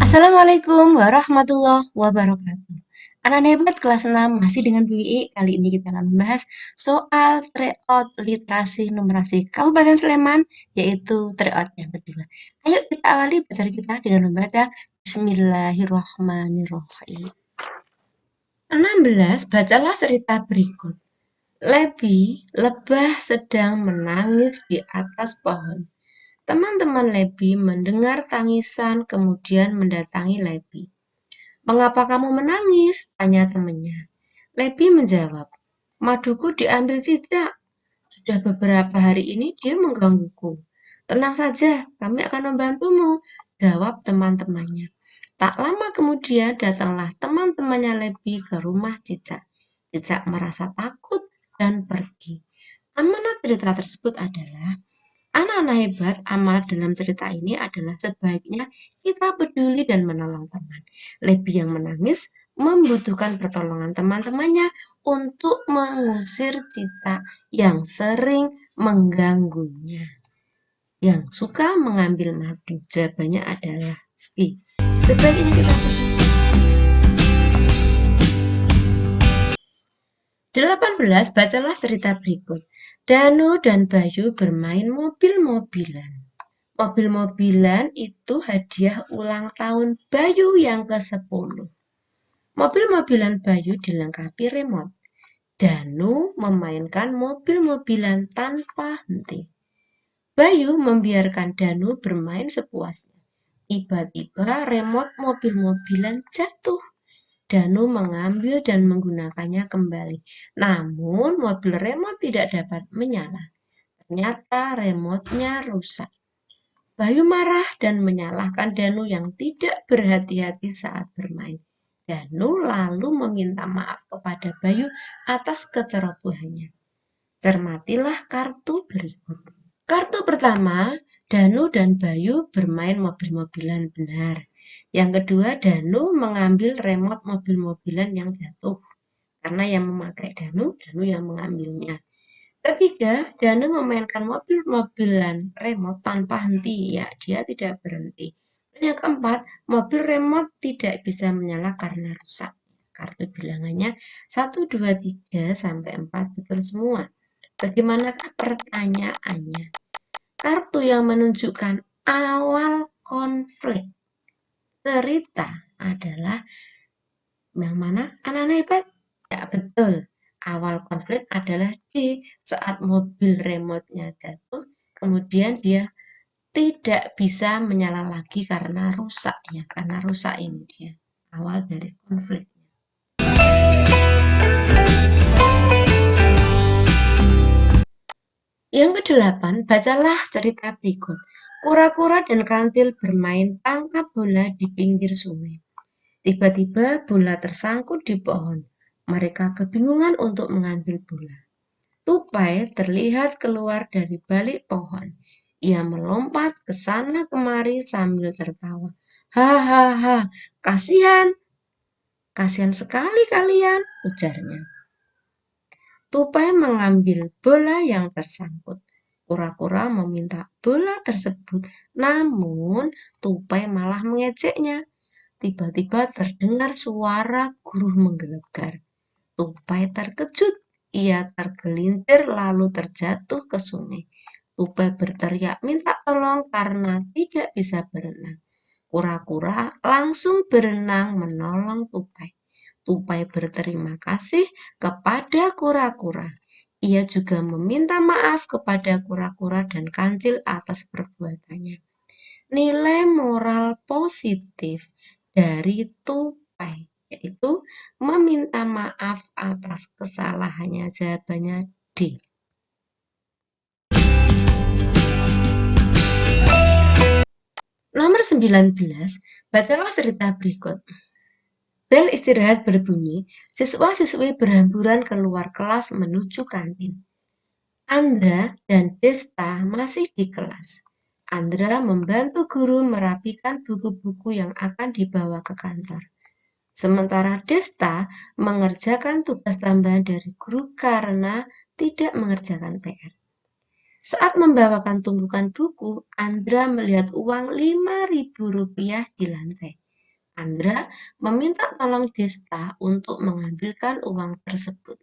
Assalamualaikum warahmatullahi wabarakatuh. Anak hebat kelas 6 masih dengan Bu Ii. Kali ini kita akan membahas soal tryout literasi numerasi Kabupaten Sleman, yaitu tryout yang kedua. Ayo kita awali belajar kita dengan membaca Bismillahirrahmanirrahim. 16. Bacalah cerita berikut. Lebah sedang menangis di atas pohon. Teman-teman Lebi mendengar tangisan kemudian mendatangi Lebi. "Mengapa kamu menangis?" tanya temannya. Lebi menjawab, "Maduku diambil cicak. Sudah beberapa hari ini dia menggangguku." "Tenang saja, kami akan membantumu," jawab teman-temannya. Tak lama kemudian datanglah teman-temannya Lebi ke rumah cicak. Cicak merasa takut dan pergi. Amanat cerita tersebut adalah anak-anak hebat, amanat dalam cerita ini adalah sebaiknya kita peduli dan menolong teman. Lebi yang menangis membutuhkan pertolongan teman-temannya untuk mengusir cicak yang sering mengganggunya. Yang suka mengambil madu, jawabannya adalah B. Sebaiknya kita peduli. 18. Bacalah cerita berikut. Danu dan Bayu bermain mobil-mobilan. Mobil-mobilan itu hadiah ulang tahun Bayu yang ke-10. Mobil-mobilan Bayu dilengkapi remote. Danu memainkan mobil-mobilan tanpa henti. Bayu membiarkan Danu bermain sepuasnya. Tiba-tiba remote mobil-mobilan jatuh. Danu mengambil dan menggunakannya kembali. Namun mobil remote tidak dapat menyala. Ternyata remote-nya rusak. Bayu marah dan menyalahkan Danu yang tidak berhati-hati saat bermain. Danu lalu meminta maaf kepada Bayu atas kecerobohannya. Cermatilah kartu berikut. Kartu pertama, Danu dan Bayu bermain mobil-mobilan benar. Yang kedua, Danu mengambil remote mobil-mobilan yang jatuh. Karena yang memakai Danu, Danu yang mengambilnya. Ketiga, Danu memainkan mobil-mobilan remote tanpa henti. Ya, dia tidak berhenti. Dan yang keempat, mobil remote tidak bisa menyala karena rusak. Kartu bilangannya 1, 2, 3, sampai 4 betul semua. Bagaimanakah pertanyaannya? Kartu yang menunjukkan awal konflik cerita adalah yang mana? Anak-anak hebat? Ya, betul. Awal konflik adalah di saat mobil remote-nya jatuh, kemudian dia tidak bisa menyala lagi karena rusak ya, karena rusak ini dia. Awal dari konflik. Yang kedelapan, bacalah cerita berikut. Kura-kura dan kancil bermain tangkap bola di pinggir sungai. Tiba-tiba bola tersangkut di pohon. Mereka kebingungan untuk mengambil bola. Tupai terlihat keluar dari balik pohon. Ia melompat ke sana kemari sambil tertawa. Hahaha, kasihan. Kasihan sekali kalian, ujarnya. Tupai mengambil bola yang tersangkut. Kura-kura meminta bola tersebut, namun Tupai malah mengejeknya. Tiba-tiba terdengar suara guru menggelegar. Tupai terkejut. Ia tergelincir lalu terjatuh ke sungai. Tupai berteriak minta tolong karena tidak bisa berenang. Kura-kura langsung berenang menolong Tupai. Tupai berterima kasih kepada kura-kura. Ia juga meminta maaf kepada kura-kura dan kancil atas perbuatannya. Nilai moral positif dari Tupai yaitu meminta maaf atas kesalahannya. Jawabannya D. Nomor 19, bacalah cerita berikut. Bel istirahat berbunyi, siswa-siswi berhamburan keluar kelas menuju kantin. Andra dan Desta masih di kelas. Andra membantu guru merapikan buku-buku yang akan dibawa ke kantor. Sementara Desta mengerjakan tugas tambahan dari guru karena tidak mengerjakan PR. Saat membawakan tumpukan buku, Andra melihat uang Rp5.000 di lantai. Andra meminta tolong Desta untuk mengambilkan uang tersebut.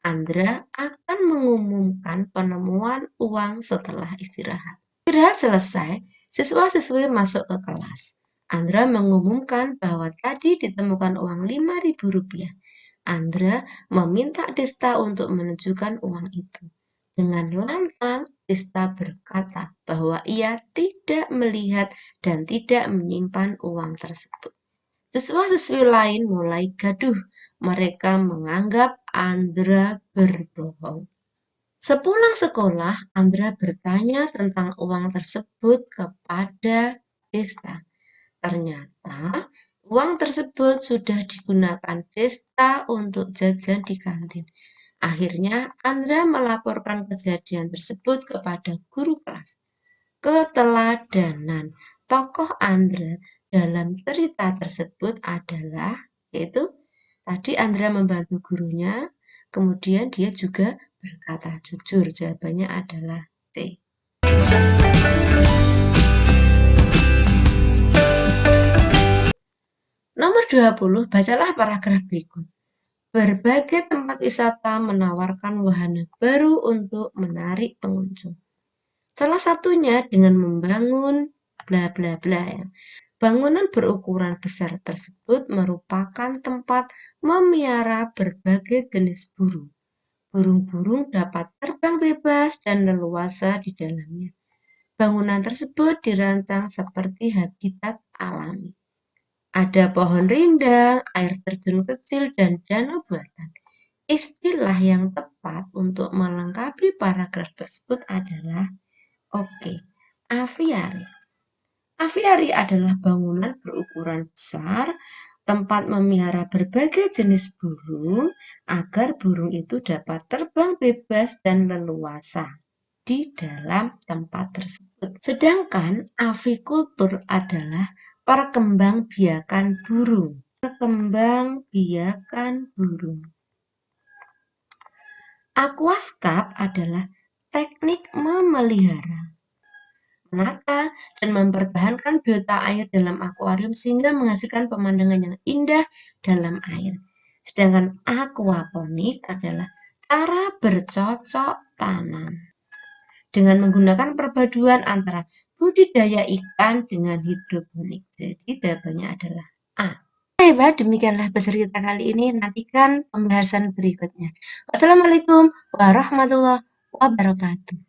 Andra akan mengumumkan penemuan uang setelah istirahat. Istirahat selesai, siswa-siswi masuk ke kelas. Andra mengumumkan bahwa tadi ditemukan uang Rp5.000. Andra meminta Desta untuk menunjukkan uang itu. Dengan lantang, Desta berkata bahwa ia tidak melihat dan tidak menyimpan uang tersebut. Siswa-siswi lain mulai gaduh. Mereka menganggap Andra berbohong. Sepulang sekolah, Andra bertanya tentang uang tersebut kepada Desta. Ternyata uang tersebut sudah digunakan Desta untuk jajan di kantin. Akhirnya Andra melaporkan kejadian tersebut kepada guru kelas. Keteladanan tokoh Andra dalam cerita tersebut adalah, yaitu tadi Andra membantu gurunya, kemudian dia juga berkata jujur. Jawabannya adalah C. Nomor 20, bacalah paragraf berikut. Berbagai tempat wisata menawarkan wahana baru untuk menarik pengunjung. Salah satunya dengan membangun bla bla bla. Bangunan berukuran besar tersebut merupakan tempat memelihara berbagai jenis burung. Burung-burung dapat terbang bebas dan leluasa di dalamnya. Bangunan tersebut dirancang seperti habitat alami. Ada pohon rindang, air terjun kecil, dan danau buatan. Istilah yang tepat untuk melengkapi paragraf tersebut adalah aviari. Aviari adalah bangunan berukuran besar, tempat memelihara berbagai jenis burung agar burung itu dapat terbang bebas dan leluasa di dalam tempat tersebut. Sedangkan avikultur adalah perkembangbiakan burung. Perkembangbiakan burung. Aquascape adalah teknik memelihara, menata, dan mempertahankan biota air dalam akuarium sehingga menghasilkan pemandangan yang indah dalam air. Sedangkan aquaponik adalah cara bercocok tanam dengan menggunakan perpaduan antara budidaya ikan dengan hidroponik. Jadi jawabannya adalah A. Baik, demikianlah belajar kita kali ini. Nantikan pembahasan berikutnya. Wassalamualaikum warahmatullahi wabarakatuh.